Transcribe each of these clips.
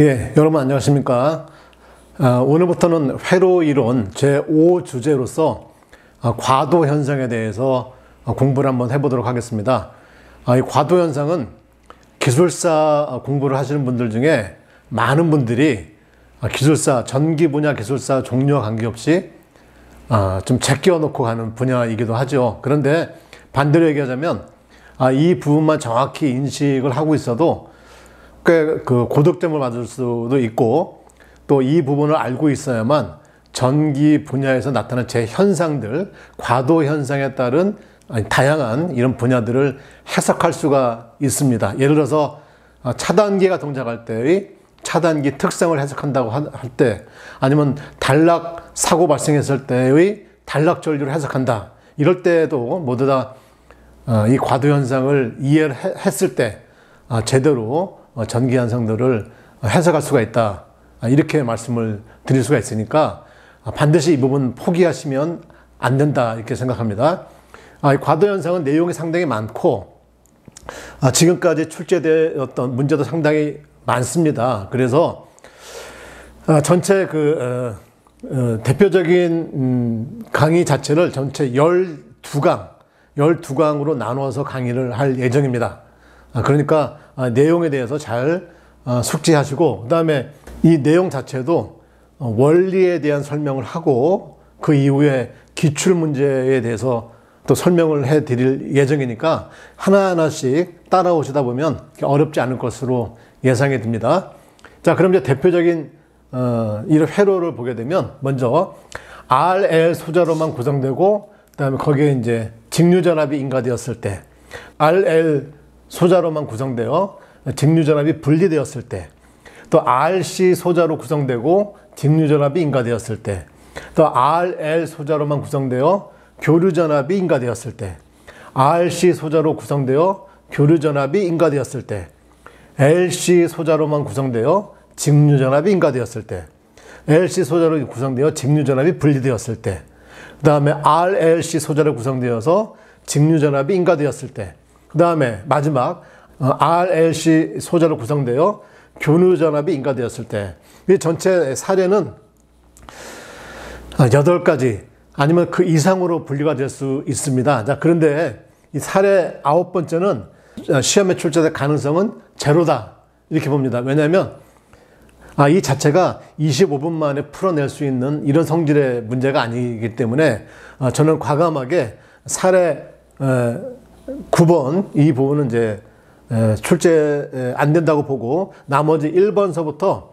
예, 여러분 안녕하십니까? 오늘부터는 회로 이론 제5주제로서 과도 현상에 대해서 공부를 한번 해보도록 하겠습니다. 이 과도 현상은 기술사 공부를 하시는 분들 중에 많은 분들이 기술사, 전기 분야 기술사 종류와 관계없이 좀 제껴 놓고 가는 분야이기도 하죠. 그런데 반대로 얘기하자면 이 부분만 정확히 인식을 하고 있어도 꽤 고득점을 받을 수도 있고, 또 이 부분을 알고 있어야만 전기 분야에서 나타나는 제 현상들, 과도 현상에 따른 다양한 이런 분야들을 해석할 수가 있습니다. 예를 들어서 차단기가 동작할 때의 차단기 특성을 해석한다고 할 때, 아니면 단락 사고 발생했을 때의 단락 전류를 해석한다, 이럴 때에도 모두 다 이 과도 현상을 이해를 했을 때 제대로 전기 현상들을 해석할 수가 있다, 이렇게 말씀을 드릴 수가 있으니까 반드시 이 부분 포기하시면 안 된다, 이렇게 생각합니다. 이 과도 현상은 내용이 상당히 많고 지금까지 출제되었던 문제도 상당히 많습니다. 그래서 전체 대표적인 강의 자체를 전체 12강으로 나누어서 강의를 할 예정입니다. 그러니까 내용에 대해서 잘 숙지하시고, 그 다음에 이 내용 자체도 원리에 대한 설명을 하고 그 이후에 기출문제에 대해서 또 설명을 해 드릴 예정이니까 하나하나씩 따라오시다 보면 어렵지 않을 것으로 예상이 듭니다. 자, 그럼 이제 대표적인 이런 회로를 보게 되면, 먼저 RL 소자로만 구성되고, 그 다음에 거기에 이제 직류전압이 인가되었을 때, RL 소자로만 구성되어 직류전압이 분리되었을 때, 또 RC 소자로 구성되고 직류전압이 인가되었을 때, 또 RL 소자로만 구성되어 교류전압이 인가되었을 때, RC 소자로 구성되어 교류전압이 인가되었을 때, LC 소자로만 구성되어 직류전압이 인가되었을 때, LC 소자로 구성되어 직류전압이 분리되었을 때, 그 다음에 RLC 소자로 구성되어서 직류전압이 인가되었을 때, 그 다음에 마지막 RLC 소자로 구성되어 교류전압이 인가되었을 때. 이 전체 사례는 8가지 아니면 그 이상으로 분류가 될 수 있습니다. 자, 그런데 이 사례 9번째는 시험에 출제될 가능성은 제로다, 이렇게 봅니다. 왜냐하면 이 자체가 25분 만에 풀어낼 수 있는 이런 성질의 문제가 아니기 때문에 저는 과감하게 사례 9번 이 부분은 이제 출제 안 된다고 보고, 나머지 1번서부터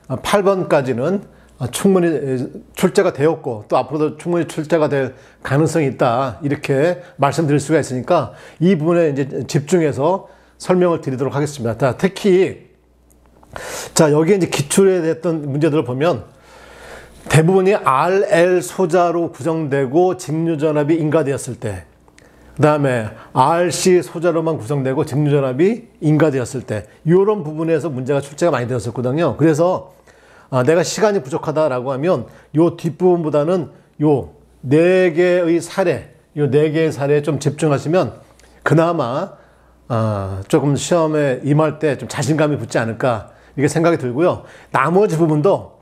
8번까지는 충분히 출제가 되었고 또 앞으로도 충분히 출제가 될 가능성이 있다, 이렇게 말씀드릴 수가 있으니까 이 부분에 이제 집중해서 설명을 드리도록 하겠습니다. 자, 특히 여기에 이제 기출에 됐던 문제들을 보면 대부분이 RL 소자로 구성되고 직류전압이 인가되었을 때, 그 다음에 RC 소자로만 구성되고 직류전압이 인가되었을 때, 이런 부분에서 문제가 출제가 많이 되었었거든요. 그래서 내가 시간이 부족하다라고 하면 요 뒷부분보다는 요 4개의 사례, 요 4개의 사례에 좀 집중하시면 그나마 조금 시험에 임할 때 좀 자신감이 붙지 않을까, 이게 생각이 들고요. 나머지 부분도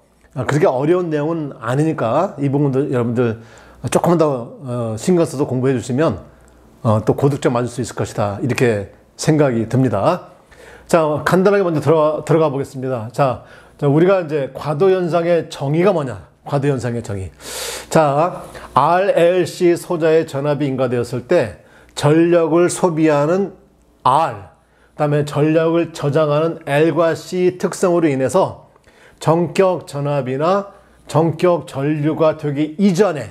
그렇게 어려운 내용은 아니니까 이 부분도 여러분들 조금만 더 신경 써서 공부해 주시면 또 고득점 맞을 수 있을 것이다, 이렇게 생각이 듭니다. 자, 간단하게 먼저 들어가 보겠습니다. 자, 우리가 이제 과도 현상의 정의가 뭐냐? 과도 현상의 정의. 자, RLC 소자의 전압이 인가되었을 때 전력을 소비하는 R, 그다음에 전력을 저장하는 L과 C 특성으로 인해서 전격 전압이나 전격 전류가 되기 이전에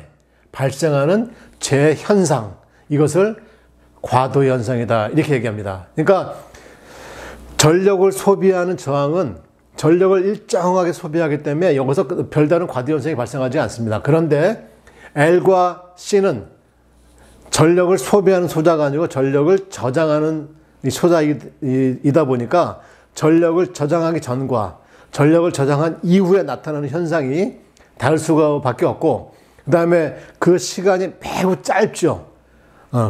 발생하는 재현상, 이것을 과도 현상이다, 이렇게 얘기합니다. 그러니까 전력을 소비하는 저항은 전력을 일정하게 소비하기 때문에 여기서 별다른 과도 현상이 발생하지 않습니다. 그런데 L과 C는 전력을 소비하는 소자가 아니고 전력을 저장하는 소자이다 보니까 전력을 저장하기 전과 전력을 저장한 이후에 나타나는 현상이 다를 수밖에 없고, 그 다음에 그 시간이 매우 짧죠.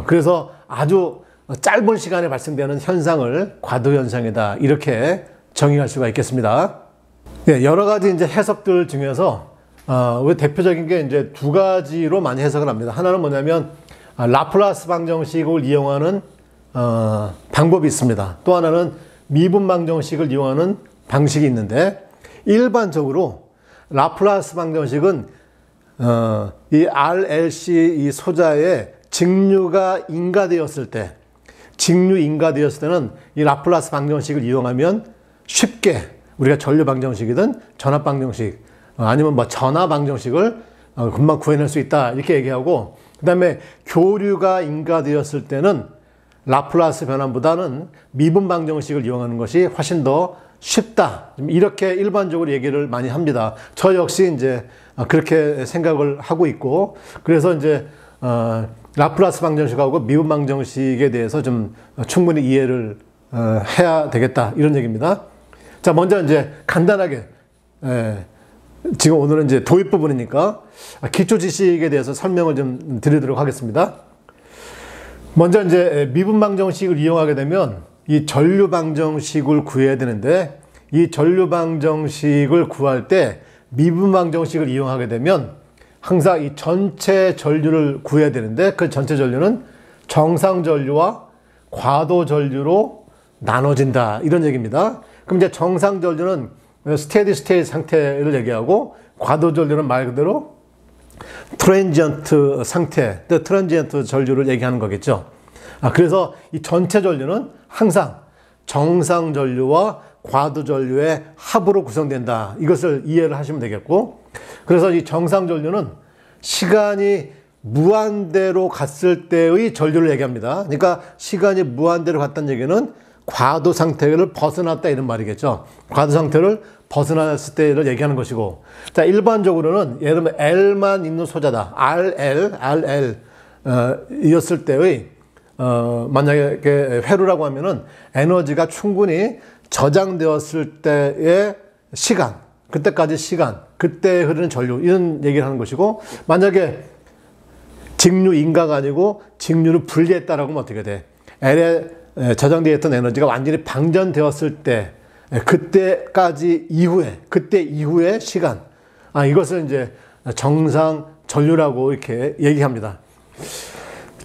그래서 아주 짧은 시간에 발생되는 현상을 과도 현상이다, 이렇게 정의할 수가 있겠습니다. 네, 여러 가지 이제 해석들 중에서 왜 대표적인 게 이제 두 가지로 많이 해석을 합니다. 하나는 뭐냐면 라플라스 방정식을 이용하는 방법이 있습니다. 또 하나는 미분 방정식을 이용하는 방식이 있는데, 일반적으로 라플라스 방정식은 이 RLC 이 소자의 직류가 인가되었을 때, 직류 인가되었을 때는 이 라플라스 방정식을 이용하면 쉽게 우리가 전류 방정식이든 전압 방정식 아니면 뭐 전화 방정식을 금방 구해낼 수 있다 이렇게 얘기하고, 그 다음에 교류가 인가되었을 때는 라플라스 변환보다는 미분 방정식을 이용하는 것이 훨씬 더 쉽다, 이렇게 일반적으로 얘기를 많이 합니다. 저 역시 이제 그렇게 생각을 하고 있고, 그래서 이제 라플라스 방정식하고 미분 방정식에 대해서 좀 충분히 이해를 해야 되겠다 이런 얘기입니다. 자, 먼저 이제 간단하게 지금 오늘은 이제 도입 부분이니까 기초 지식에 대해서 설명을 좀 드리도록 하겠습니다. 먼저 이제 미분 방정식을 이용하게 되면 이 전류 방정식을 구해야 되는데, 이 전류 방정식을 구할 때 미분 방정식을 이용하게 되면 항상 이 전체 전류를 구해야 되는데, 그 전체 전류는 정상 전류와 과도 전류로 나눠진다 이런 얘기입니다. 그럼 이제 정상 전류는 스테디 스테이트 상태를 얘기하고, 과도 전류는 말 그대로 트랜지언트 상태, 트랜지언트 전류를 얘기하는 거겠죠. 그래서 이 전체 전류는 항상 정상 전류와 과도 전류의 합으로 구성된다, 이것을 이해를 하시면 되겠고, 그래서 이 정상 전류는 시간이 무한대로 갔을 때의 전류를 얘기합니다. 그러니까 시간이 무한대로 갔다는 얘기는 과도 상태를 벗어났다 이런 말이겠죠. 과도 상태를 벗어났을 때를 얘기하는 것이고, 자, 일반적으로는 예를 들면 L만 있는 소자다, RL 이었을 때의 만약에 회로라고 하면은 에너지가 충분히 저장되었을 때의 시간, 그때까지 시간, 그때 흐르는 전류, 이런 얘기를 하는 것이고, 만약에 직류 인가가 아니고 직류를 분리했다라고 하면 어떻게 돼? L에 저장되어 있던 에너지가 완전히 방전되었을 때, 그때까지 이후에, 그때 이후의 시간, 이것을 이제 정상 전류라고 이렇게 얘기합니다.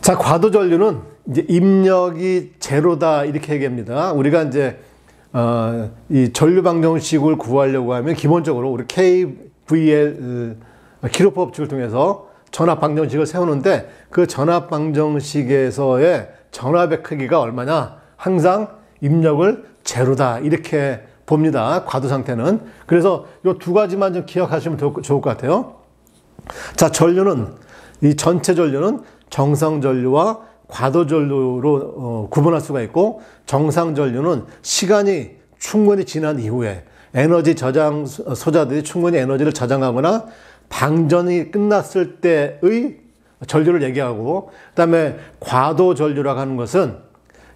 자, 과도 전류는 이제 입력이 제로다 이렇게 얘기합니다. 우리가 이제 이 전류 방정식을 구하려고 하면 기본적으로 우리 KVL 키로프 법칙을 통해서 전압 방정식을 세우는데, 그 전압 방정식에서의 전압의 크기가 얼마냐? 항상 입력을 제로다 이렇게 봅니다. 과도 상태는. 그래서 이 두 가지만 좀 기억하시면 좋을 것 같아요. 자, 전류는, 이 전체 전류는 정상 전류와 과도 전류로 구분할 수가 있고, 정상 전류는 시간이 충분히 지난 이후에 에너지 저장 소자들이 충분히 에너지를 저장하거나 방전이 끝났을 때의 전류를 얘기하고, 그 다음에 과도 전류라고 하는 것은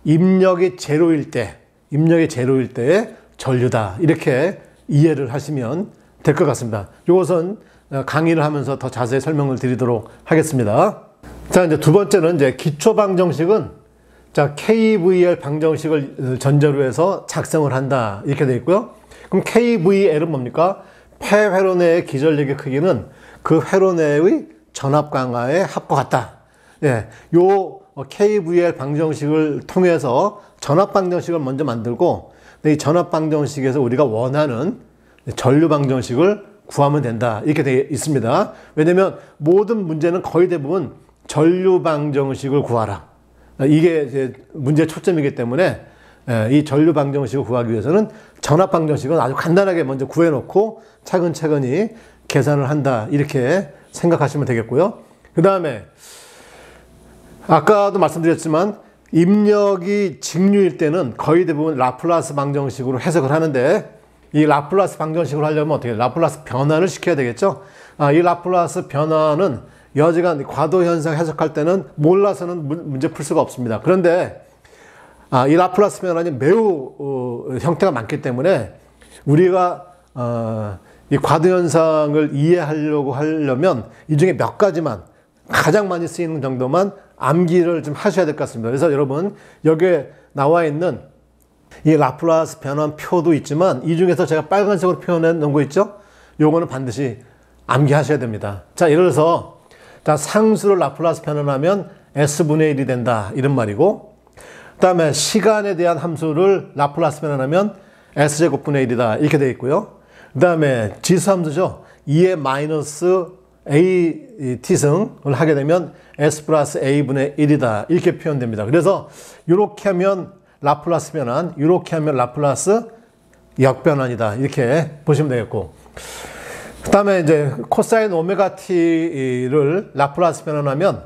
입력이 제로일 때의 전류다, 이렇게 이해를 하시면 될 것 같습니다. 이것은 강의를 하면서 더 자세히 설명을 드리도록 하겠습니다. 자, 이제 두 번째는 이제 기초 방정식은, 자, KVL 방정식을 전제로 해서 작성을 한다 이렇게 되어 있고요. 그럼 KVL은 뭡니까? 폐회로 내의 기전력의 크기는 그 회로 내의 전압 강하의 합과 같다. 예, 요 KVL 방정식을 통해서 전압 방정식을 먼저 만들고, 이 전압 방정식에서 우리가 원하는 전류 방정식을 구하면 된다 이렇게 되어 있습니다. 왜냐면 모든 문제는 거의 대부분 전류 방정식을 구하라, 이게 이제 문제의 초점이기 때문에 이 전류 방정식을 구하기 위해서는 전압 방정식은 아주 간단하게 먼저 구해놓고 차근차근히 계산을 한다 이렇게 생각하시면 되겠고요. 그 다음에 아까도 말씀드렸지만 입력이 직류일 때는 거의 대부분 라플라스 방정식으로 해석을 하는데, 이 라플라스 방정식으로 하려면 어떻게 해요? 라플라스 변환을 시켜야 되겠죠. 이 라플라스 변환은 여지간 과도 현상 해석할 때는 몰라서는 문제 풀 수가 없습니다. 그런데 이 라플라스 변환이 매우 형태가 많기 때문에 우리가 이 과도 현상을 이해하려고 하려면 이 중에 몇 가지만, 가장 많이 쓰이는 정도만 암기를 좀 하셔야 될 것 같습니다. 그래서 여러분, 여기에 나와 있는 이 라플라스 변환 표도 있지만 이 중에서 제가 빨간색으로 표현해 놓은 거 있죠? 요거는 반드시 암기하셔야 됩니다. 자, 예를 들어서 자, 상수를 라플라스 변환하면 S분의 1이 된다. 이런 말이고, 그 다음에 시간에 대한 함수를 라플라스 변환하면 S제곱분의 1이다. 이렇게 되어 있고요. 그 다음에 지수함수죠. 2의 마이너스 A t승을 하게 되면 S 플러스 A분의 1이다. 이렇게 표현됩니다. 그래서 이렇게 하면 라플라스 변환, 이렇게 하면 라플라스 역변환이다. 이렇게 보시면 되겠고. 그 다음에 이제 코사인 오메가 t를 라플라스 변환하면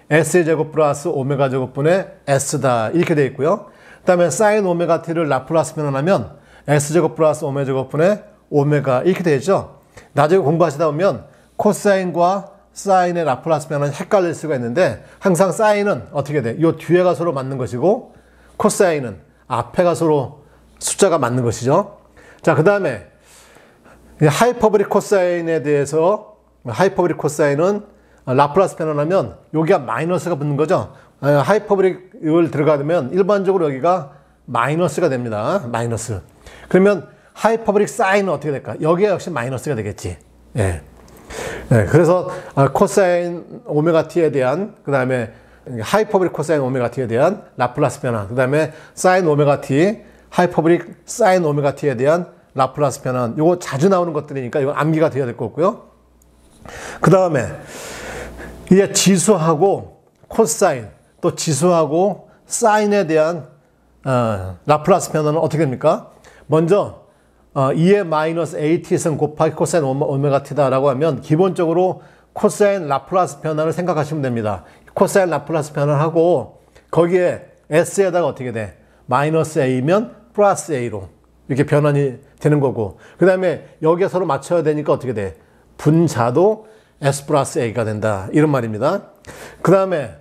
S의 제곱 플러스 오메가 제곱분의 S다. 이렇게 되어 있고요. 그 다음에 사인 오메가 t를 라플라스 변환하면 S제곱 플러스 오메가 제곱분의 오메가 이렇게 되죠. 나중에 공부하시다 보면 코사인과 사인의 라플라스 변환이 헷갈릴 수가 있는데 항상 사인은 어떻게 돼? 이 뒤에가 서로 맞는 것이고 코사인은 앞에가 서로 숫자가 맞는 것이죠. 자, 그 다음에 하이퍼보릭 코사인에 대해서 하이퍼보릭 코사인은 라플라스 변환하면 여기가 마이너스가 붙는 거죠. 하이퍼보릭을 들어가면 일반적으로 여기가 마이너스가 됩니다. 마이너스. 그러면 하이퍼보릭 사인은 어떻게 될까? 여기가 역시 마이너스가 되겠지. 예. 네, 그래서 코사인 오메가 t에 대한 그 다음에 하이퍼보릭 코사인 오메가 t에 대한 라플라스 변환, 그 다음에 사인 오메가 t, 하이퍼보릭 사인 오메가 t에 대한 라플라스 변환, 요거 자주 나오는 것들이니까 이거 암기가 되어야 될 거고요. 그 다음에 이제 지수하고 코사인, 또 지수하고 사인에 대한 라플라스 변환은 어떻게 됩니까? 먼저 2의 마이너스 AT승 곱하기 코사인 오메가 t다라고 하면 기본적으로 코사인 라플라스 변환을 생각하시면 됩니다. 코사인 라플라스 변환하고 거기에 S에다가 어떻게 돼? 마이너스 A면 플러스 A로 이렇게 변환이 되는 거고, 그 다음에 여기에 서로 맞춰야 되니까 어떻게 돼? 분자도 S 플러스 A가 된다. 이런 말입니다. 그 다음에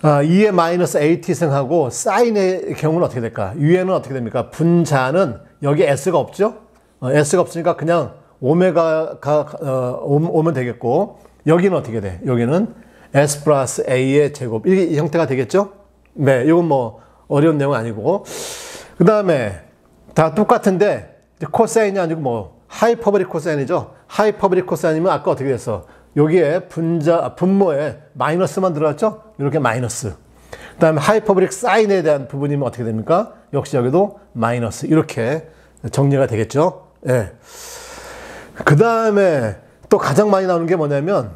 2의 마이너스 AT승하고 사인의 경우는 어떻게 될까? 위에는 어떻게 됩니까? 분자는 여기 S가 없죠? S가 없으니까 그냥 오메가가 오면 되겠고, 여기는 어떻게 돼? 여기는 S 플러스 A의 제곱. 이 형태가 되겠죠? 네, 이건 뭐 어려운 내용 아니고. 그 다음에 다 똑같은데 코사인이 아니고 뭐 하이퍼보릭 코사인이죠? 하이퍼보릭 코사인이면 아까 어떻게 됐어? 여기에 분모에 마이너스만 들어갔죠? 이렇게 마이너스. 그 다음에 하이퍼보릭 사인에 대한 부분이면 어떻게 됩니까? 역시 여기도 마이너스. 이렇게 정리가 되겠죠? 예. 그 다음에 또 가장 많이 나오는 게 뭐냐면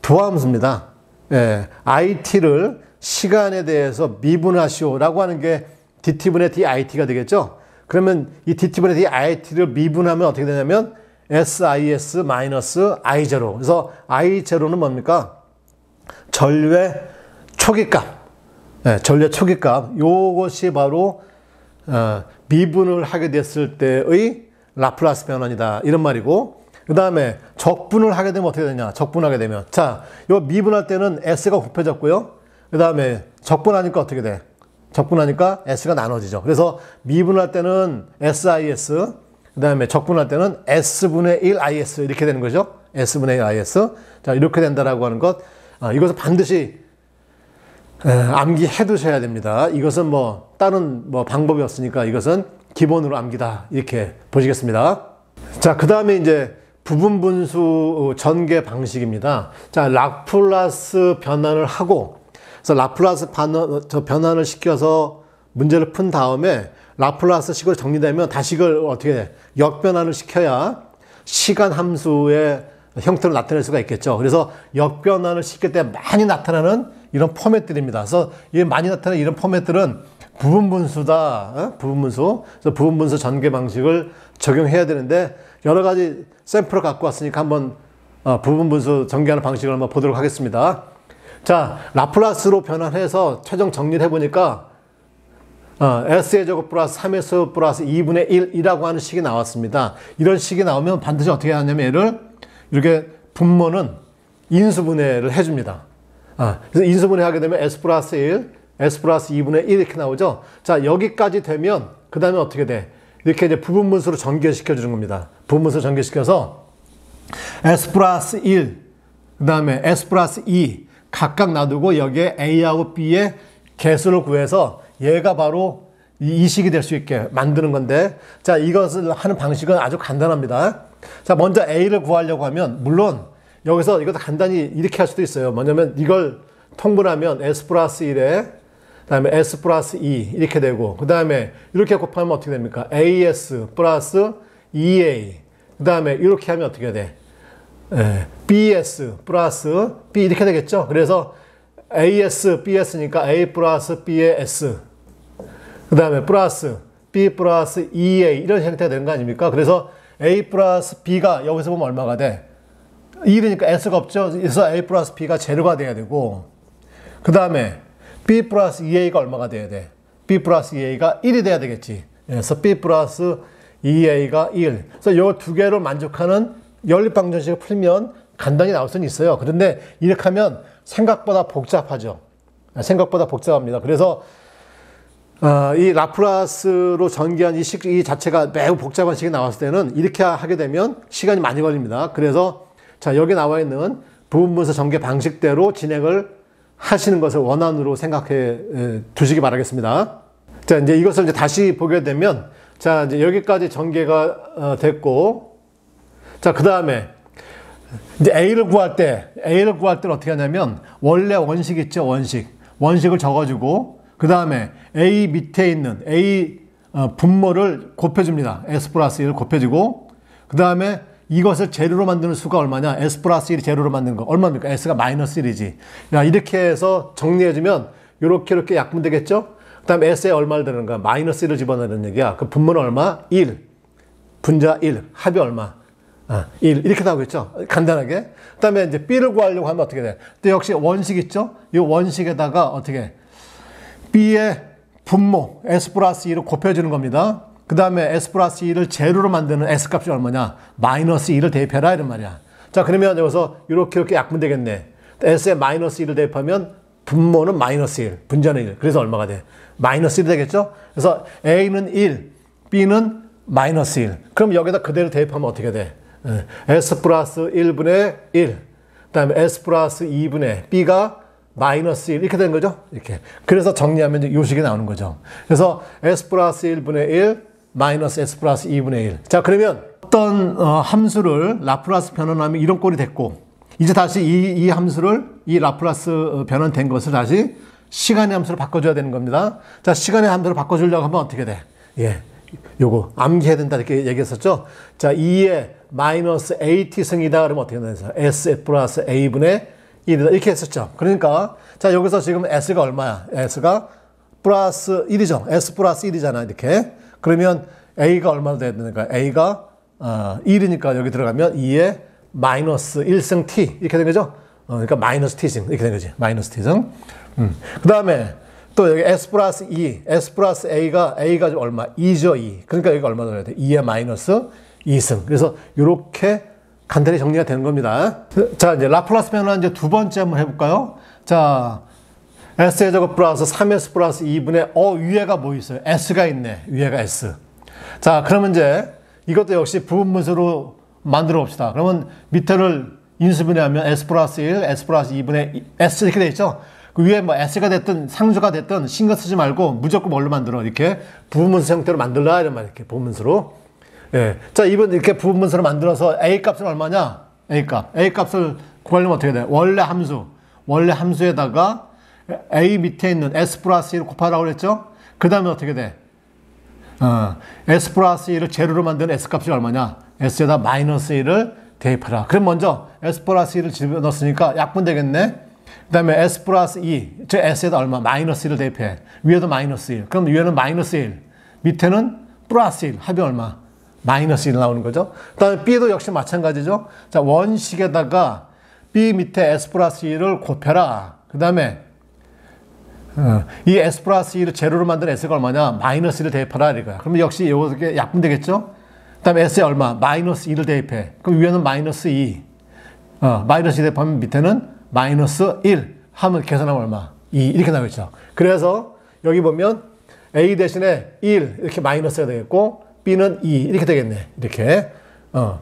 도함수입니다. 예. IT를 시간에 대해서 미분하시오라고 하는 게 DT분의 DIT가 되겠죠? 그러면 이 DT분의 DIT를 미분하면 어떻게 되냐면 SIS 마이너스 I0. 그래서 I0는 뭡니까? 전류의 초기값. 네, 전류의 초기값. 요것이 바로 미분을 하게 됐을 때의 라플라스 변환이다. 이런 말이고, 그 다음에 적분을 하게 되면 어떻게 되냐? 적분하게 되면. 자, 요 미분할 때는 S가 곱해졌고요. 그 다음에 적분하니까 어떻게 돼? 적분하니까 S가 나눠지죠. 그래서 미분할 때는 SIS, 그 다음에 적분할 때는 S분의 1 IS 이렇게 되는 거죠. S분의 1 IS. 자, 이렇게 된다라고 하는 것. 이것은 반드시 암기해 두셔야 됩니다. 이것은 뭐 다른 뭐 방법이 없으니까 이것은 기본으로 암기다. 이렇게 보시겠습니다. 자, 그 다음에 이제 부분분수 전개 방식입니다. 자, 라플라스 변환을 하고, 그래서 라플라스 변환을 시켜서 문제를 푼 다음에 라플라스 식으로 정리되면 다시 이걸 어떻게 돼? 역변환을 시켜야 시간 함수의 형태로 나타낼 수가 있겠죠. 그래서 역변환을 시킬 때 많이 나타나는 이런 포맷들입니다. 그래서 이 많이 나타나는 이런 포맷들은 부분분수다. 부분분수. 그래서 부분분수 전개 방식을 적용해야 되는데 여러 가지 샘플을 갖고 왔으니까 한번 부분분수 전개하는 방식을 한번 보도록 하겠습니다. 자, 라플라스로 변환해서 최종 정리를 해보니까 S의 제곱 플러스 3S 플러스 2분의 1이라고 하는 식이 나왔습니다. 이런 식이 나오면 반드시 어떻게 하냐면 얘를 이렇게 분모는 인수분해를 해줍니다. 그래서 인수분해 하게 되면 S 플러스 1, S 플러스 2분의 1 이렇게 나오죠. 자, 여기까지 되면 그 다음에 어떻게 돼? 이렇게 이제 부분분수로 전개시켜 주는 겁니다. 부분분수로 전개시켜서 S 플러스 1, 그 다음에 S 플러스 2 각각 놔두고 여기에 A하고 B의 개수를 구해서 얘가 바로 이식이 될 수 있게 만드는 건데, 자, 이것을 하는 방식은 아주 간단합니다. 자, 먼저 A를 구하려고 하면, 물론 여기서 이것도 간단히 이렇게 할 수도 있어요. 뭐냐면 이걸 통분하면 S 플러스 1에, 그 다음에 S 플러스 2 이렇게 되고, 그 다음에 이렇게 곱하면 어떻게 됩니까? AS 플러스 2A. 그 다음에 이렇게 하면 어떻게 돼? BS 플러스 B 이렇게 되겠죠? 그래서 AS, BS니까 A 플러스 B의 S. 그 다음에 플러스 B 플러스 2A 이런 형태가 되는 거 아닙니까? 그래서 A 플러스 B가 여기서 보면 얼마가 돼? 1이니까 S가 없죠? 그래서 A 플러스 B가 제로가 돼야 되고, 그 다음에 B 플러스 2A가 얼마가 돼야 돼? B 플러스 2A가 1이 돼야 되겠지. 그래서 B 플러스 2A가 1. 그래서 이 두 개로 만족하는 연립방정식을 풀면 간단히 나올 수는 있어요. 그런데 이렇게 하면 생각보다 복잡하죠. 생각보다 복잡합니다. 그래서 이 라플라스로 전개한 이 자체가 매우 복잡한 식이 나왔을 때는 이렇게 하게 되면 시간이 많이 걸립니다. 그래서 자, 여기 나와 있는 부분분수 전개 방식대로 진행을 하시는 것을 원안으로 생각해 두시기 바라겠습니다. 자, 이제 이것을 이제 다시 보게 되면, 자, 이제 여기까지 전개가 됐고, 자, 그 다음에 이제 A를 구할 때는 어떻게 하냐면, 원래 원식 있죠, 원식을 적어주고, 그 다음에 A 밑에 있는 A 분모를 곱해줍니다. S 플러스 1을 곱해주고, 그 다음에 이것을 제로로 만드는 수가 얼마냐? S 플러스 1이 제로로 만드는 거 얼마입니까? S가 마이너스 1이지. 야, 이렇게 해서 정리해주면 이렇게 약분되겠죠? 그 다음에 S에 얼마를 드는가? 마이너스 1을 집어넣는 얘기야. 그 분모는 얼마? 1. 분자 1. 합이 얼마? 1. 이렇게 나오겠죠? 간단하게. 그 다음에 이제 B를 구하려고 하면 어떻게 돼? 또 역시 원식 있죠? 이 원식에다가 어떻게? B의 분모, S 플러스 2를 곱해주는 겁니다. 그 다음에 S 플러스 2를 제로로 만드는 S 값이 얼마냐? 마이너스 2를 대입해라, 이런 말이야. 자, 그러면 여기서 이렇게 약분되겠네. S에 마이너스 2를 대입하면 분모는 마이너스 1, 분자는 1. 그래서 얼마가 돼? 마이너스 1이 되겠죠? 그래서 A는 1, B는 마이너스 1. 그럼 여기다 그대로 대입하면 어떻게 돼? S 플러스 1분의 1. 그 다음에 S 플러스 2분의 B가 마이너스 1 이렇게 되는 거죠? 이렇게. 그래서 정리하면 이 식이 나오는 거죠. 그래서 S 플러스 1분의 1 마이너스 S 플러스 2분의 1. 자, 그러면 어떤 함수를 라플라스 변환하면 이런 꼴이 됐고, 이제 다시 이 함수를, 이 라플라스 변환된 것을 다시 시간의 함수로 바꿔줘야 되는 겁니다. 자, 시간의 함수로 바꿔주려고 하면 어떻게 돼? 예. 요거 암기해야 된다 이렇게 얘기했었죠? 자, 2의 마이너스 AT 승이다 그러면 어떻게 되나요? S 플러스 A분의 1이다 이렇게 했었죠. 그러니까 자, 여기서 지금 S가 얼마야? S가 플러스 1이죠. S 플러스 1이잖아 이렇게. 그러면 A가 얼마나 돼야 되는가? A가 1이니까 여기 들어가면 2의 마이너스 1승 T 이렇게 된 거죠? 그러니까 마이너스 T승 이렇게 된 거지. 마이너스 T승. 그 다음에 또 여기 S 플러스 2, S 플러스 A가 얼마? 2죠, 2. 그러니까 여기 얼마 넣어야 돼? 2의 마이너스 2승. 그래서 이렇게 간단히 정리가 되는 겁니다. 자, 이제 라플라스 변환 이제 두 번째 한번 해볼까요? 자, S의 제곱 플러스 3S 플러스 2분의 위에가 뭐 있어요? S가 있네. 위에가 S. 자, 그러면 이제 이것도 역시 부분분수로 만들어 봅시다. 그러면 밑에를 인수분해하면 S 플러스 1, S 플러스 2분의 S 이렇게 돼 있죠? 그 위에 뭐 S가 됐든 상수가 됐든 신경 쓰지 말고 무조건 뭘로 만들어? 이렇게 부분분수 형태로 만들라 이런 말 이렇게 부분분수로. 예. 자, 이번 이렇게 부분분수로 만들어서 A 값은 얼마냐? A 값을 구하려면 어떻게 돼? 원래 함수에다가 A 밑에 있는 S 플러스 1을 곱하라고 그랬죠? 그 다음에 어떻게 돼? S 플러스 1을 제로로 만드는 S 값이 얼마냐? S에다 마이너스 1을 대입하라. 그럼 먼저 S 플러스 1을 집어넣었으니까 약분되겠네? 그 다음에 S 플러스 2, 즉 S에다 얼마? 마이너스 1을 대입해. 위에도 마이너스 1. 그럼 위에는 마이너스 1. 밑에는 플러스 1. 합이 얼마? 마이너스 1 나오는 거죠. 그 다음에 B도 역시 마찬가지죠. 자, 원식에다가 B 밑에 S 플러스 1을 곱해라. 그 다음에 이 S 플러스 2를 제로로 만든 S가 얼마냐? 마이너스 1을 대입하라 이거야. 그러면 역시 이렇게 약분되겠죠? 그 다음에 S에 얼마? 마이너스 2를 대입해. 그럼 위에는 마이너스 2. 마이너스 2 대입하면 밑에는 마이너스 1. 하면 계산하면 얼마? 2. 이렇게 나오겠죠. 그래서 여기 보면 A 대신에 1 이렇게 마이너스가 되겠고 B는 2 이렇게 되겠네. 이렇게.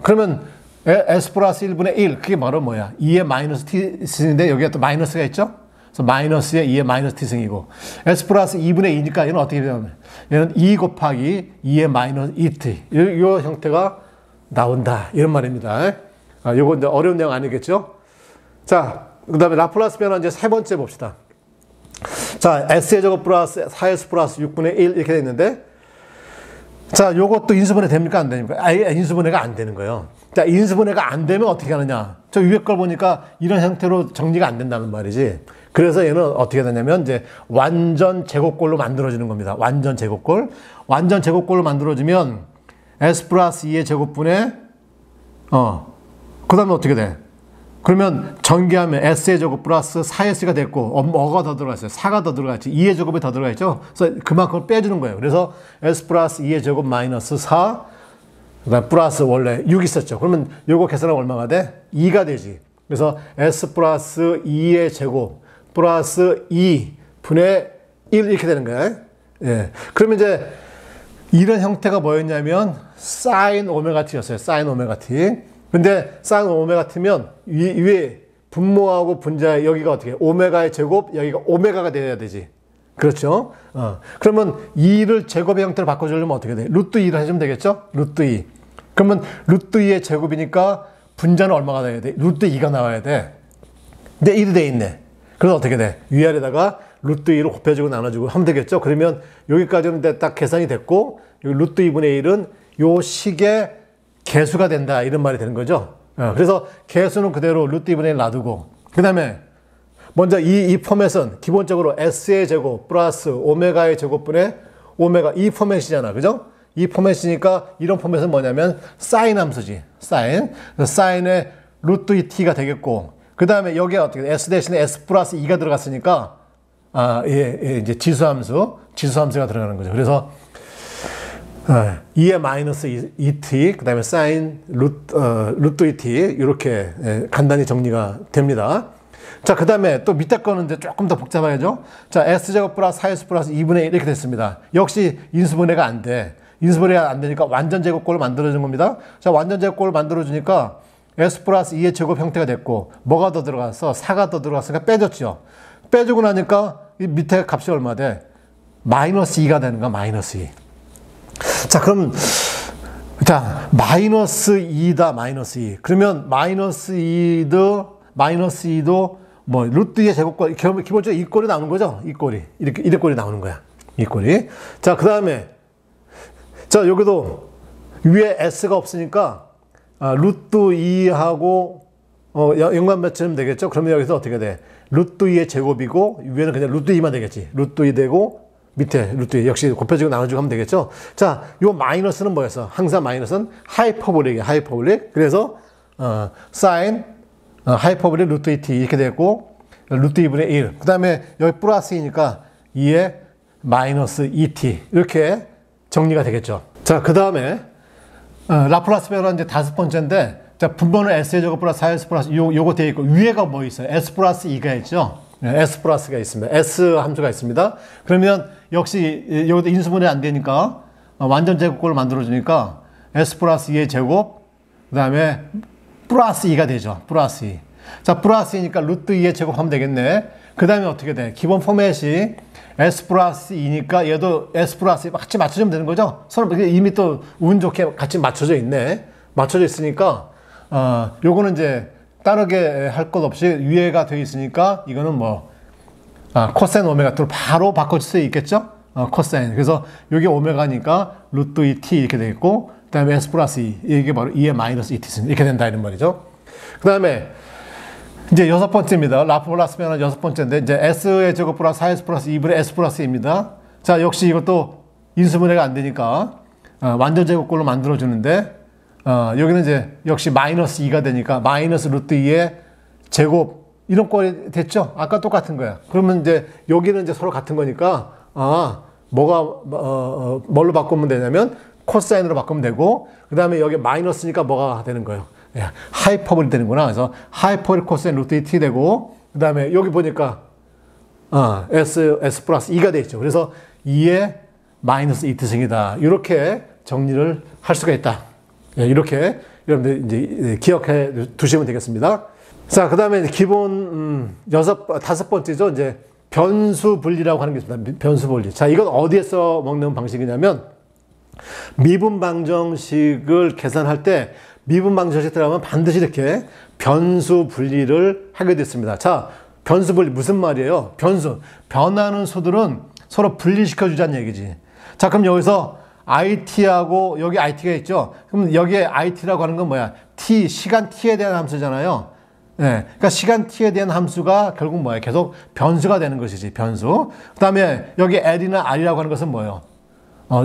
그러면 S 플러스 1분의 1 그게 바로 뭐야? 2의 마이너스 T인데 여기가 또 마이너스가 있죠? 그래서 마이너스에 2의 마이너스 t승이고 s 플러스 2분의 2니까 얘는 어떻게 되냐면 얘는 2 곱하기 2의 마이너스 2t 이 형태가 나온다 이런 말입니다. 요거 이제 어려운 내용 아니겠죠? 자, 그 다음에 라플라스 변화 이제 세 번째 봅시다. 자, s의 제곱 플러스 4s 플러스 6분의 1 이렇게 돼 있는데 자, 요것도 인수분해 됩니까? 안 됩니까? 아예 인수분해가 안 되는 거예요. 자, 인수분해가 안 되면 어떻게 하느냐? 저 위에 걸 보니까 이런 형태로 정리가 안 된다는 말이지. 그래서 얘는 어떻게 되냐면 이제 완전 제곱꼴로 만들어지는 겁니다. 완전 제곱꼴. 완전 제곱꼴로 만들어지면 s 플러스 2의 제곱분의 그 다음에 어떻게 돼? 그러면 전개하면 s의 제곱 플러스 4s가 됐고 뭐가 더 들어가 있어요? 4가 더 들어가 있지. 2의 제곱이 더 들어가 있죠. 그래서 그만큼 빼주는 거예요. 그래서 s 플러스 2의 제곱 마이너스 4 그다음 플러스 원래 6 있었죠. 그러면 요거 계산하면 얼마가 돼? 2가 되지. 그래서 s 플러스 2의 제곱 플러스 2분의 1 이렇게 되는 거예요. 예. 그러면 이제 이런 형태가 뭐였냐면 사인 오메가 t였어요. 사인 오메가 t. 근데 사인 오메가 t면 위에 분모하고 분자 여기가 어떻게 오메가의 제곱 여기가 오메가가 돼야 되지. 그렇죠? 그러면 2를 제곱의 형태로 바꿔주려면 어떻게 돼? 루트 2를 해주면 되겠죠? 루트 2. 그러면 루트 2의 제곱이니까 분자는 얼마가 돼야 돼? 루트 2가 나와야 돼. 근데 1이 돼 있네. 그래서 어떻게 돼? 위아래다가 루트 2를 곱해주고 나눠주고 하면 되겠죠? 그러면 여기까지는 딱 계산이 됐고 여기 루트 2분의 1은 요 식의 개수가 된다 이런 말이 되는 거죠. 그래서 개수는 그대로 루트 2분의 1 놔두고 그 다음에 먼저 이 포맷은 기본적으로 s의 제곱 플러스 오메가의 제곱분의 오메가 이 포맷이잖아. 그죠? 이 포맷이니까 이런 포맷은 뭐냐면 사인 함수지. 사인. 사인의 루트 2t가 되겠고 그 다음에 여기가 어떻게 돼? s 대신에 s 플러스 2가 들어갔으니까 이제 지수함수가 들어가는 거죠. 그래서 2의 마이너스 2t, 그 다음에 사인 루트 2t 이렇게 간단히 정리가 됩니다. 자, 그 다음에 또 밑에 거는 이제 조금 더 복잡하죠. 자, s제곱 플러스 4s 플러스 2분의 1 이렇게 됐습니다. 역시 인수분해가 안 돼. 인수분해가 안 되니까 완전 제곱꼴을 만들어준 겁니다. 자, 완전 제곱꼴을 만들어주니까 s 플러스 2의 제곱 형태가 됐고 뭐가 더 들어가서 4가 더 들어갔으니까 빼줬죠. 빼주고 나니까 이 밑에 값이 얼마 돼? 마이너스 2가 되는 거야. 마이너스 2. 자, 그럼 마이너스 2다. 마이너스 2. 그러면 마이너스 2도 뭐 루트 2의 제곱과 기본적으로 이 꼴이 나오는 거죠. 이 꼴이 이렇게 꼴이 나오는 거야. 이 꼴이. 자, 그 다음에 자, 여기도 위에 s가 없으니까 루트 2하고 연관 맺으면 되겠죠. 그러면 여기서 어떻게 돼? 루트 2의 제곱이고 위에는 그냥 루트 2만 되겠지. 루트 2 되고 밑에 루트 2 역시 곱해주고 나눠주고 하면 되겠죠. 자, 요 마이너스는 뭐였어? 항상 마이너스는 하이퍼볼릭이야. 하이퍼볼릭. 그래서 사인 하이퍼볼릭 루트 2t 이렇게 됐고 루트 2분의 1. 그 다음에 여기 플러스 2니까 2의 마이너스 2t 이렇게 정리가 되겠죠. 자, 그 다음에 라플라스 변화 이제 5번째인데 자, 분모는 s의 제곱 플러스 4s 플러스 요거 되어 있고 위에가 뭐 있어요? s 플러스 2가 있죠. s 플러스가 있습니다. s 함수가 있습니다. 그러면 역시 여기도 인수분해 안 되니까 완전 제곱꼴을 만들어주니까 s 플러스 2의 제곱 그 다음에 플러스 2가 되죠. 플러스 2. 자, 플러스 2니까 루트 2의 제곱하면 되겠네. 그 다음에 어떻게 돼? 기본 포맷이 s 플러스 2니까 얘도 s 플러스 2 같이 맞춰주면 되는 거죠. 서로 이미 또 운 좋게 같이 맞춰져 있네. 맞춰져 있으니까 요거는 이제 따르게 할 것 없이 위에가 되어 있으니까 이거는 뭐 코사인 오메가2로 바로 바꿔줄 수 있겠죠. 코사인. 그래서 여기 오메가니까 루트 2t 이렇게 되겠고 그 다음에 s 플러스 2 이게 바로 2의 마이너스 2t 이렇게 된다 이런 말이죠. 그 다음에 이제 6번째입니다. 라플라스 변화 6번째인데 이제 s의 제곱 플러스 4s 플러스 2분의 s 플러스 2입니다. 자, 역시 이것도 인수분해가 안 되니까 완전 제곱꼴로 만들어주는데 여기는 이제 역시 마이너스 2가 되니까 마이너스 루트 2의 제곱 이런 꼴이 됐죠? 아까 똑같은 거야. 그러면 이제 여기는 이제 서로 같은 거니까 뭐가 뭘로 바꾸면 되냐면 코사인으로 바꾸면 되고 그 다음에 여기 마이너스니까 뭐가 되는 거예요? 하이퍼볼이 되는구나. 그래서 하이퍼볼 코사인 루트 2t 되고 그 다음에 여기 보니까 s 플러스 2가 돼 있죠. 그래서 2의 마이너스 2t승이다. 이렇게 정리를 할 수가 있다. 이렇게 여러분들 이제 기억해 두시면 되겠습니다. 자, 그 다음에 기본, 다섯 번째죠. 이제 변수 분리라고 하는 게 있습니다. 변수 분리. 자, 이건 어디에서 먹는 방식이냐면, 미분 방정식을 계산할 때, 미분 방정식 들어가면 반드시 이렇게 변수 분리를 하게 됐습니다. 자, 변수 분리 무슨 말이에요? 변수. 변하는 수들은 서로 분리시켜 주자는 얘기지. 자, 그럼 여기서 it하고 여기 it가 있죠? 그럼 여기에 it라고 하는 건 뭐야? t, 시간 t에 대한 함수잖아요. 네, 그러니까 시간 t에 대한 함수가 결국 뭐예요? 계속 변수가 되는 것이지, 변수. 그 다음에 여기 l이나 r이라고 하는 것은 뭐예요?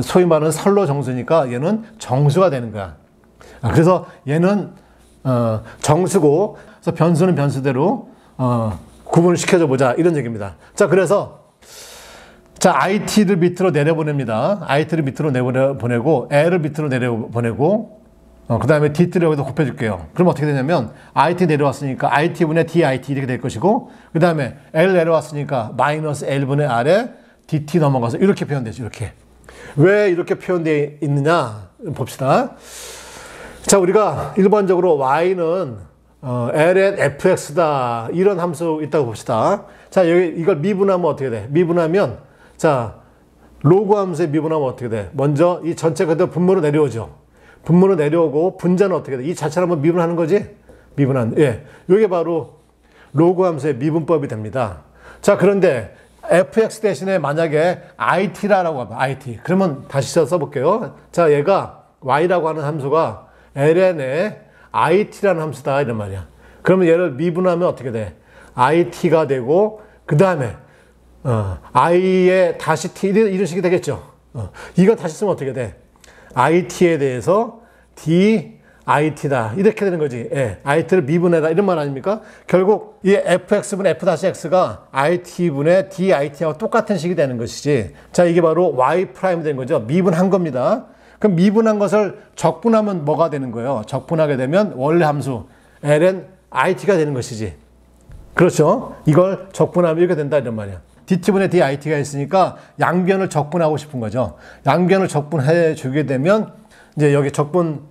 소위 말하는 선로 정수니까 얘는 정수가 되는 거야. 그래서 얘는 정수고, 그래서 변수는 변수대로 구분을 시켜줘 보자 이런 얘기입니다. 자, 그래서 자, it를 밑으로 내려보냅니다. it를 밑으로 내보내고 l을 밑으로 내려보내고 그 다음에 dt를 여기다 곱해줄게요. 그럼 어떻게 되냐면 it 내려왔으니까 it분의 dit 이렇게 될 것이고 그 다음에 l 내려왔으니까 마이너스 l분의 r에 dt 넘어가서 이렇게 표현되죠. 이렇게. 왜 이렇게 표현되어 있느냐 봅시다. 자, 우리가 일반적으로 y는 ln fx다 이런 함수 있다고 봅시다. 자, 여기 이걸 미분하면 어떻게 돼? 미분하면 자, 로그 함수에 미분하면 어떻게 돼? 먼저 이 전체 그대로 분모로 내려오죠. 분모로 내려오고 분자는 어떻게 돼? 이 자체를 한번 미분하는 거지? 미분한. 예. 이게 바로 로그 함수의 미분법이 됩니다. 자, 그런데 fx 대신에 만약에 it라고 하면 it. 그러면 다시 써볼게요. 자, 얘가 y라고 하는 함수가 ln의 it라는 함수다 이런 말이야. 그러면 얘를 미분하면 어떻게 돼? it가 되고 그 다음에 i에 다시 t 이런 식이 되겠죠. 이거 다시 쓰면 어떻게 돼? it에 대해서 dit다 이렇게 되는 거지. 예, it를 미분해라 이런 말 아닙니까? 결국 이 fx분의 f-x가 it분의 dit하고 똑같은 식이 되는 것이지. 자, 이게 바로 y 프라임 된 거죠. 미분한 겁니다. 그럼 미분한 것을 적분하면 뭐가 되는 거예요? 적분하게 되면 원래 함수 ln it가 되는 것이지. 그렇죠? 이걸 적분하면 이렇게 된다 이런 말이야. dt분의 dit가 있으니까 양변을 적분하고 싶은 거죠. 양변을 적분해 주게 되면 이제 여기 적분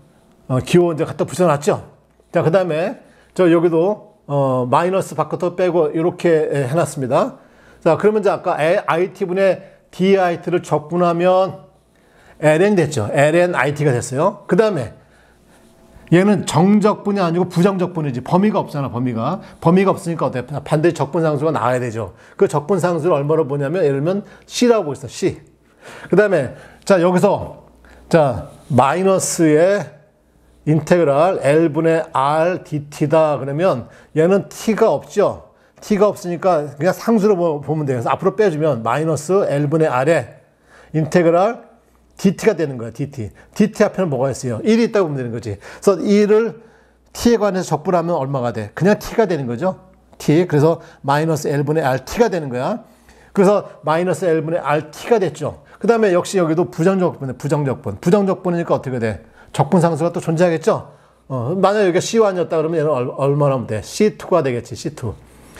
기호 이제 갖다 붙여놨죠. 자, 그 다음에 저 여기도 마이너스 바깥으로 빼고 이렇게 해놨습니다. 자, 그러면 이제 아까 it분의 dit를 적분하면 ln 됐죠. ln it가 됐어요. 그 다음에 얘는 정적분이 아니고 부정적분이지. 범위가 없잖아, 범위가. 범위가 없으니까 어때? 반드시 적분상수가 나와야 되죠. 그 적분상수를 얼마로 보냐면, 예를 들면, C라고 보겠어, C. 그 다음에, 자, 여기서, 자, 마이너스의 인테그랄 L분의 R dt다. 그러면 얘는 T가 없죠? T가 없으니까 그냥 상수로 보면 돼요. 그래서 앞으로 빼주면 마이너스 L분의 R에 인테그랄 dt가 되는 거야, dt. dt 앞에는 뭐가 있어요? 1이 있다고 보면 되는 거지. 그래서 1을 t에 관해서 적분하면 얼마가 돼? 그냥 t가 되는 거죠. t. 그래서 마이너스 l분의 rt가 되는 거야. 그래서 마이너스 l분의 rt가 됐죠. 그 다음에 역시 여기도 부정적분. 부정적분이니까 어떻게 돼? 적분상수가 또 존재하겠죠. 만약 여기가 C1이었다 그러면 얘는 얼마나 하면 돼? C2가 되겠지, C2.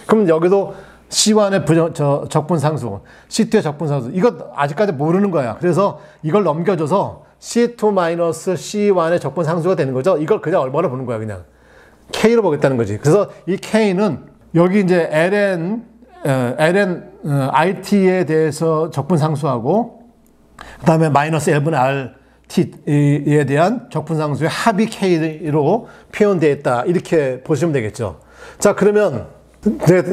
그럼 여기도 C1의 적분상수, C2의 적분상수. 이거 아직까지 모르는 거야. 그래서 이걸 넘겨줘서 C2-C1의 적분상수가 되는 거죠. 이걸 그냥 얼마나 보는 거야, 그냥. K로 보겠다는 거지. 그래서 이 K는 여기 이제 ln it에 대해서 적분상수하고, 그 다음에 마이너스 L분의 RT에 대한 적분상수의 합이 K로 표현되어 있다. 이렇게 보시면 되겠죠. 자, 그러면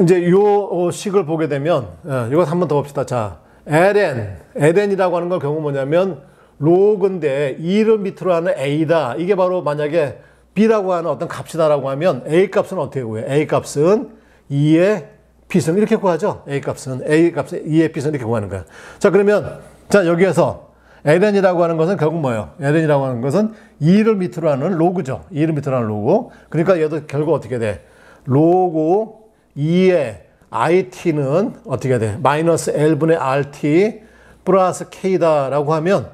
이제 요 식을 보게 되면 이것 한 번 더 봅시다. 자, ln이라고 하는 걸 경우 뭐냐면 로그인데 2를 밑으로 하는 a다. 이게 바로 만약에 b라고 하는 어떤 값이다라고 하면 a 값은 어떻게 구해요? a 값은 2의 b승 이렇게 구하죠. a 값은 2의 b승 이렇게 구하는 거야. 자, 그러면 자, 여기에서 ln이라고 하는 것은 결국 뭐예요? ln이라고 하는 것은 2를 밑으로 하는 로그죠. 2를 밑으로 하는 로그. 그러니까 얘도 결국 어떻게 돼? 로그 2의 it는 어떻게 돼? 마이너스 l분의 rt 플러스 k다라고 하면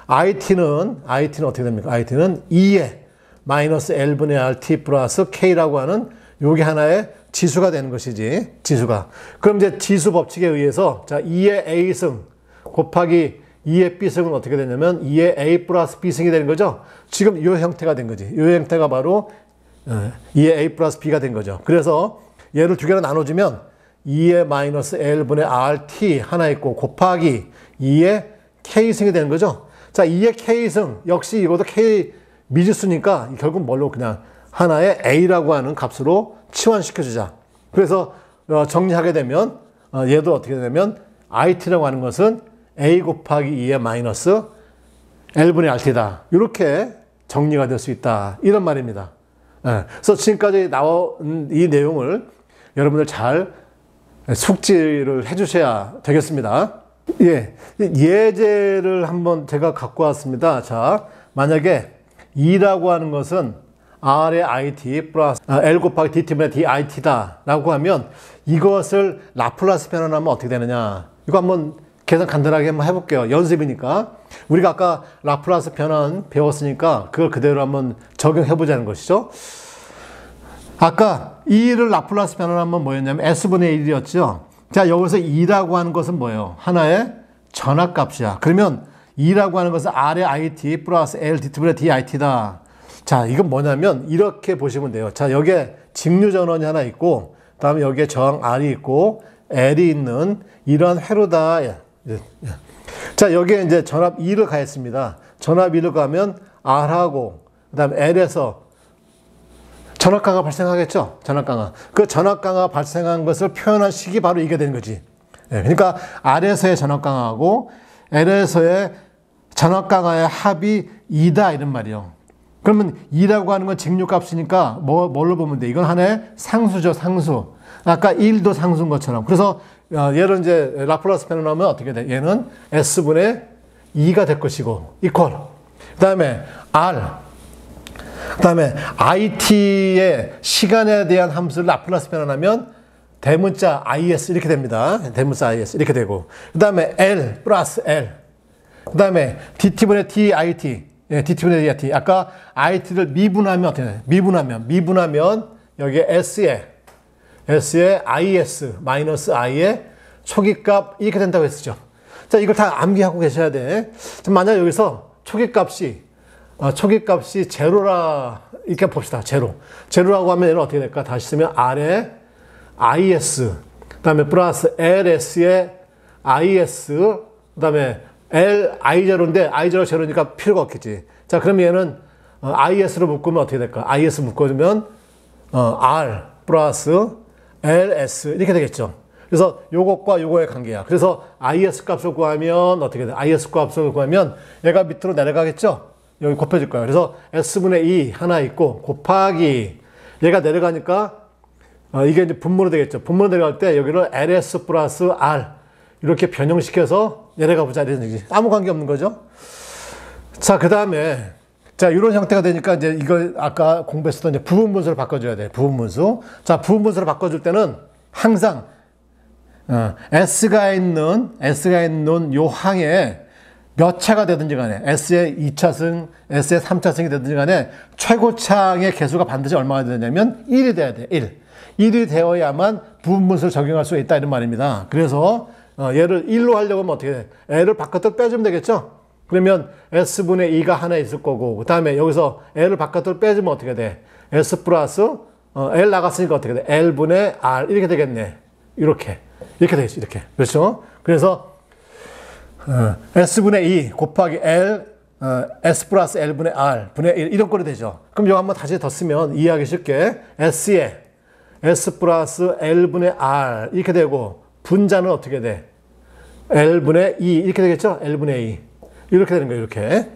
it는 어떻게 됩니까? it는 2의 마이너스 l분의 rt 플러스 k라고 하는 요게 하나의 지수가 되는 것이지. 지수가. 그럼 이제 지수 법칙에 의해서 자, 2의 a승 곱하기 2의 b승은 어떻게 되냐면 2의 a 플러스 b승이 되는 거죠. 지금 이 형태가 된 거지. 이 형태가 바로 2의 A 플러스 B가 된 거죠. 그래서 얘를 두 개로 나눠주면 2의 마이너스 L분의 RT 하나 있고 곱하기 2의 K승이 되는 거죠. 자, 2의 K승 역시 이것도 K 미지수니까 결국 뭘로 그냥 하나의 A라고 하는 값으로 치환시켜주자. 그래서 정리하게 되면 얘도 어떻게 되냐면 IT라고 하는 것은 A 곱하기 2의 마이너스 L분의 RT다. 이렇게 정리가 될 수 있다. 이런 말입니다. 그래서 지금까지 나온 이 내용을 여러분들 잘 숙지를 해주셔야 되겠습니다. 예, 예제를 한번 제가 갖고 왔습니다. 자, 만약에 2라고 하는 것은 R의 IT 플러스 L 곱하기 DT분의 DIT다 라고 하면 이것을 라플라스 변환하면 어떻게 되느냐. 이거 한번 계산 간단하게 한번 해볼게요. 연습이니까. 우리가 아까 라플라스 변환 배웠으니까 그걸 그대로 한번 적용해보자는 것이죠. 아까 2를 라플라스 변환하면 뭐였냐면 S분의 1이었죠. 자, 여기서 2라고 하는 것은 뭐예요? 하나의 전압값이야. 그러면 2라고 하는 것은 R의 IT 플러스 L Dt분의 DIT다. 자, 이건 뭐냐면 이렇게 보시면 돼요. 자, 여기에 직류전원이 하나 있고 그 다음에 여기에 저항 R이 있고 L이 있는 이런 회로다. 자, 여기에 이제 전압 2를 가했습니다. 전압 2를 가면 R하고 그 다음에 L에서 전압강화 발생하겠죠? 전압강화. 그 전압강화 발생한 것을 표현한 식이 바로 이게 되는 거지. 그러니까 R에서의 전압강화하고 L에서의 전압강화의 합이 2다 이런 말이에요. 그러면 2라고 하는 건 직류값이니까 뭘로 보면 돼? 이건 하나의 상수죠, 상수. 아까 1도 상수인 것처럼. 그래서 얘를 이제 라플라스 변환하면 어떻게 돼? 얘는 S분의 2가 될 것이고, 이퀄. 그 다음에 R. 그 다음에 IT의 시간에 대한 함수를 라플라스 변환하면 대문자 IS 이렇게 됩니다. 대문자 IS 이렇게 되고. 그 다음에 L 플러스 L. 그 다음에 DT분의 DIT. 예, DT분의 DIT. 아까 IT를 미분하면 어떻게 돼? 미분하면 여기에 S의 IS 마이너스 I의 초기값 이렇게 된다고 했었죠. 자, 이걸 다 암기하고 계셔야 돼. 만약 여기서 초기값이 제로라 이렇게 봅시다. 제로라고 하면 얘는 어떻게 될까? 다시 쓰면 R의 IS 그 다음에 플러스 LS의 IS 그 다음에 L I0인데 I0 제로니까 필요가 없겠지. 자, 그럼 얘는 IS로 묶으면 어떻게 될까? IS 묶어주면 R 플러스 LS 이렇게 되겠죠. 그래서 요것과 요거의 관계야. 그래서 IS 값을 구하면 어떻게 돼? IS 값을 구하면 얘가 밑으로 내려가겠죠? 여기 곱해질 거예요. 그래서 S분의 2 하나 있고 곱하기 얘가 내려가니까 이게 이제 분모로 되겠죠. 분모로 내려갈 때 여기를 LS 플러스 R 이렇게 변형시켜서 내려가 보자 이런 얘기지. 아무 관계 없는 거죠. 자, 그 다음에 자, 이런 형태가 되니까 이제 이걸 아까 공부했었던 이제 부분분수를 바꿔줘야 돼. 부분분수. 자, 부분분수를 바꿔줄 때는 항상 S가 있는 요 항에 몇 차가 되든지 간에 S의 2차승, S의 3차승이 되든지 간에 최고차의 개수가 반드시 얼마가 되냐면 1이 돼야 돼. 1이 되어야만 부분분수를 적용할 수 있다 이런 말입니다. 그래서 얘를 1로 하려고 하면 어떻게 돼? L을 바깥으로 빼주면 되겠죠? 그러면 S분의 2가 하나 있을 거고 그 다음에 여기서 L을 바깥으로 빼주면 어떻게 돼? S 플러스 L 나갔으니까 어떻게 돼? L분의 R 이렇게 되겠네. 이렇게 되겠지. 이렇게. 그렇죠? 그래서 S분의 2 곱하기 L S 플러스 L분의 R 분의 1 이런 꼴이 되죠. 그럼 이거 한번 다시 더 쓰면 이해하기 쉽게 S에 S 플러스 L분의 R 이렇게 되고 분자는 어떻게 돼? L분의 2 이렇게 되겠죠? L분의 2 이렇게 되는 거예요. 이렇게.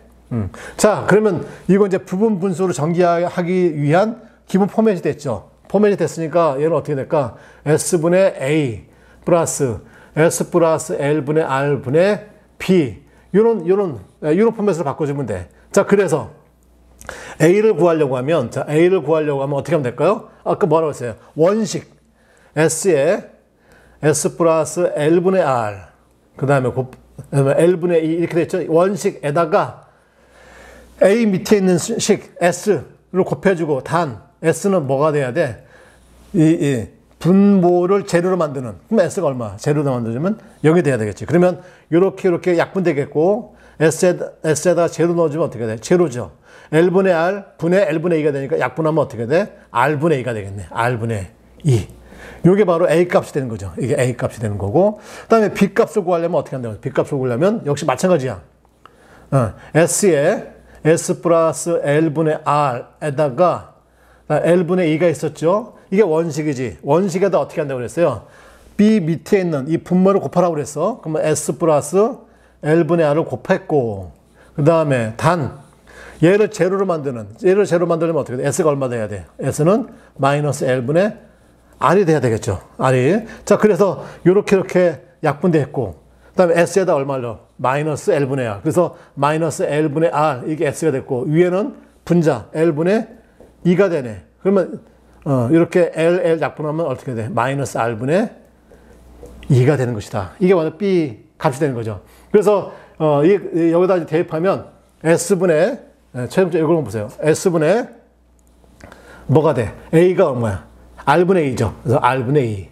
자, 그러면 이거 이제 부분 분수로 전개하기 위한 기본 포맷이 됐죠. 포맷이 됐으니까 얘는 어떻게 될까? S분의 A 플러스 S 플러스 L분의 R분의 B 요런 포맷으로 바꿔주면 돼. 자, 그래서 A를 구하려고 하면 어떻게 하면 될까요? 아까 뭐라고 했어요? 원식 S에 S 플러스 L분의 R 그 다음에 L분의 2 이렇게 됐죠? 원식에다가 A 밑에 있는 식 S를 곱해주고 단 S는 뭐가 돼야 돼? 이 분모를 제로로 만드는. 그럼 S가 얼마? 제로로 만들어주면 0이 돼야 되겠지. 그러면 이렇게 약분되겠고 S에다가 제로 넣어주면 어떻게 돼? 제로죠. L분의 R 분의 L분의 2가 되니까 약분하면 어떻게 돼? R분의 2가 되겠네. R분의 2. 이게 바로 A 값이 되는 거죠. 이게 A 값이 되는 거고. 그 다음에 B 값을 구하려면 어떻게 한다고? B 값을 구하려면 역시 마찬가지야. S에 S 플러스 L분의 R에다가 L분의 2가 있었죠. 이게 원식이지. 원식에다 어떻게 한다고 그랬어요? B 밑에 있는 이 분모를 곱하라고 그랬어. 그러면 S 플러스 L분의 R을 곱했고, 그 다음에 얘를 제로로 만들려면 어떻게 돼? S가 얼마 돼야 돼? S는 마이너스 L분의 R이 돼야 되겠죠. R이. 자, 그래서 이렇게 약분됐고, 그 다음에 S에다 얼마를? 마이너스 L분의 R. 그래서 마이너스 L분의 R, 이게 S가 됐고, 위에는 분자 L분의 2가 되네. 그러면, 이렇게 L 약분하면 어떻게 돼? 마이너스 R분의 2가 되는 것이다. 이게 바로 B 값이 되는 거죠. 그래서, 여기다 이제 대입하면 S분의, 최종적 이걸 보세요. S분의 뭐가 돼? A가 얼마야? R분의 2죠. 그래서 R분의 2.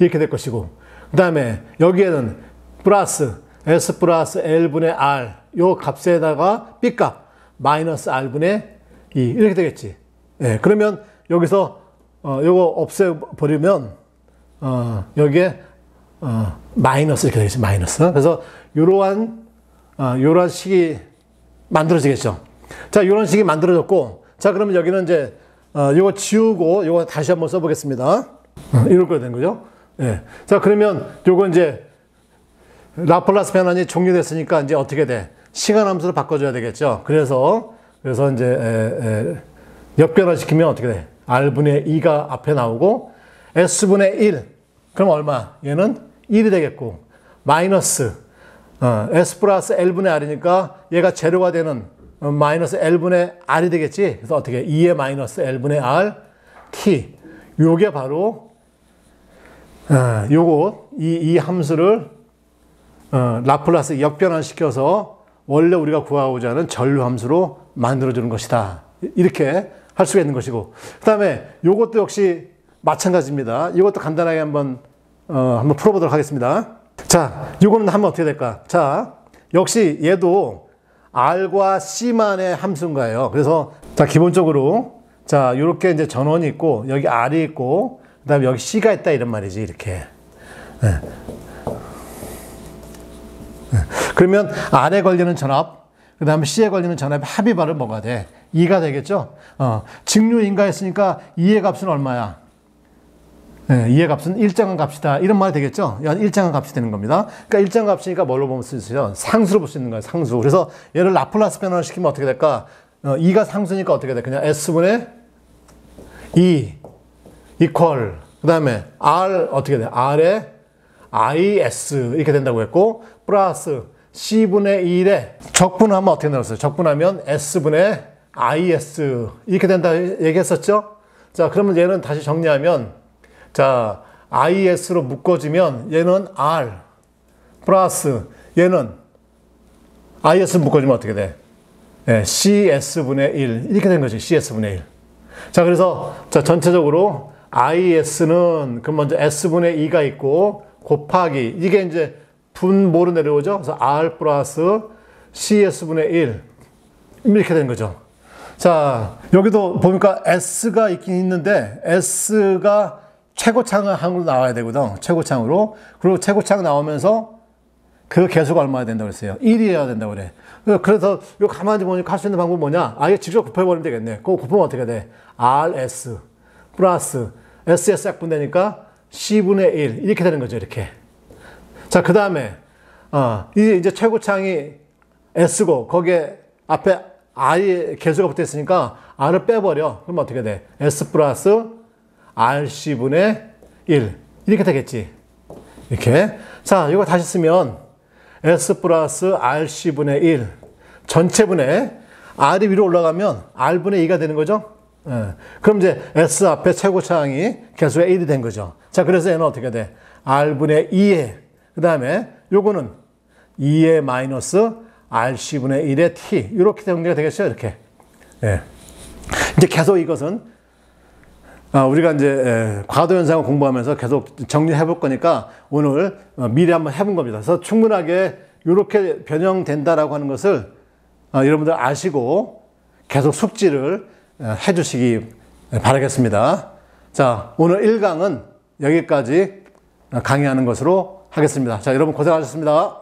이렇게 될 것이고. 그 다음에 여기에는 플러스 S 플러스 L분의 R 요 값에다가 B 값 마이너스 R분의 2 이렇게 되겠지. 예, 그러면 여기서 요거 없애버리면 여기에 마이너스 이렇게 되겠지. 마이너스. 그래서 요러한 식이 만들어지겠죠. 자, 요런 식이 만들어졌고, 자, 그러면 여기는 이제 요거 지우고 요거 다시 한번 써보겠습니다. 이럴 거야 되는 거죠. 예. 자, 그러면 요거 이제 라플라스 변환이 종료됐으니까 이제 어떻게 돼? 시간 함수로 바꿔줘야 되겠죠. 그래서 이제 역변화 시키면 어떻게 돼? R분의 2가 앞에 나오고 S분의 1. 그럼 얼마? 얘는 1이 되겠고 마이너스 S 플러스 L분의 R이니까 얘가 제로가 되는 마이너스 L분의 R이 되겠지. 그래서 어떻게? 2의 마이너스 L분의 R T. 요게 바로 이 함수를 라플라스 역변환시켜서 원래 우리가 구하고자 하는 전류 함수로 만들어주는 것이다. 이렇게 할 수가 있는 것이고, 그 다음에 요것도 역시 마찬가지입니다. 이것도 간단하게 한번 풀어보도록 하겠습니다. 자, 요거는 하면 어떻게 될까? 자, 역시 얘도 R과 C만의 함수인가요? 그래서, 자, 기본적으로, 자, 요렇게 이제 전원이 있고, 여기 R이 있고, 그 다음에 여기 C가 있다, 이런 말이지, 이렇게. 네. 그러면 R에 걸리는 전압, 그 다음에 C에 걸리는 전압의 합의발은 뭐가 돼? 2가 되겠죠? 직류인가 했으니까 2의 값은 얼마야? 네, 2의 값은 일정한 값이다. 이런 말이 되겠죠? 일정한 값이 되는 겁니다. 그러니까 일정한 값이니까 뭘로 보면 수 있어요? 상수로 볼 수 있는 거예요. 상수. 그래서 얘를 라플라스 변환을 시키면 어떻게 될까? 2가 상수니까 어떻게 돼? 그냥 S분의 2 이퀄. 그 다음에 R 어떻게 돼? R에 IS 이렇게 된다고 했고, 플러스 C분의 1에 적분하면 어떻게 나왔어요? 적분하면 S분의 IS 이렇게 된다 얘기했었죠? 자, 그러면 얘는 다시 정리하면, 자, IS로 묶어지면 얘는 R 플러스 얘는 IS 묶어지면 어떻게 돼? 네, CS분의 1 이렇게 된 거지. CS분의 1. 자, 그래서 자, 전체적으로 IS는 그럼 먼저 S분의 2가 있고 곱하기 이게 이제 분모로 내려오죠. 그래서 R 플러스 CS분의 1 이렇게 되는 거죠. 자, 여기도 보니까 S가 있긴 있는데 S가 최고창으로 나와야 되거든. 최고창으로. 그리고 최고창 나오면서 그 개수가 얼마나 된다고 그랬어요? 1이어야 된다고 그래. 그래서 이거 가만히 보니까 할 수 있는 방법은 뭐냐? 아예 직접 곱해버리면 되겠네. 그거 곱하면 어떻게 돼? RS 플러스 SS 약분되니까 C분의 1 이렇게 되는 거죠. 이렇게. 자, 그 다음에 이제 최고창이 S고 거기에 앞에 R의 개수가 붙어있으니까 R을 빼버려. 그럼 어떻게 돼? S 플러스 RC분의 1 이렇게 되겠지. 이렇게. 자, 이거 다시 쓰면 S 플러스 RC분의 1 전체분의 R이 위로 올라가면 R분의 2가 되는 거죠. 예. 그럼 이제 S 앞에 최고차항이 개수가 1이 된 거죠. 자, 그래서 얘는 어떻게 돼? R분의 2에 그 다음에 요거는 2의 마이너스 RC분의 1의 T 이렇게 정리가 되겠죠. 이렇게. 예. 이제 계속 이것은 우리가 이제 과도현상을 공부하면서 계속 정리해 볼 거니까 오늘 미리 한번 해본 겁니다. 그래서 충분하게 이렇게 변형된다라고 하는 것을 여러분들 아시고 계속 숙지를 해주시기 바라겠습니다. 자, 오늘 1강은 여기까지 강의하는 것으로 하겠습니다. 자, 여러분 고생하셨습니다.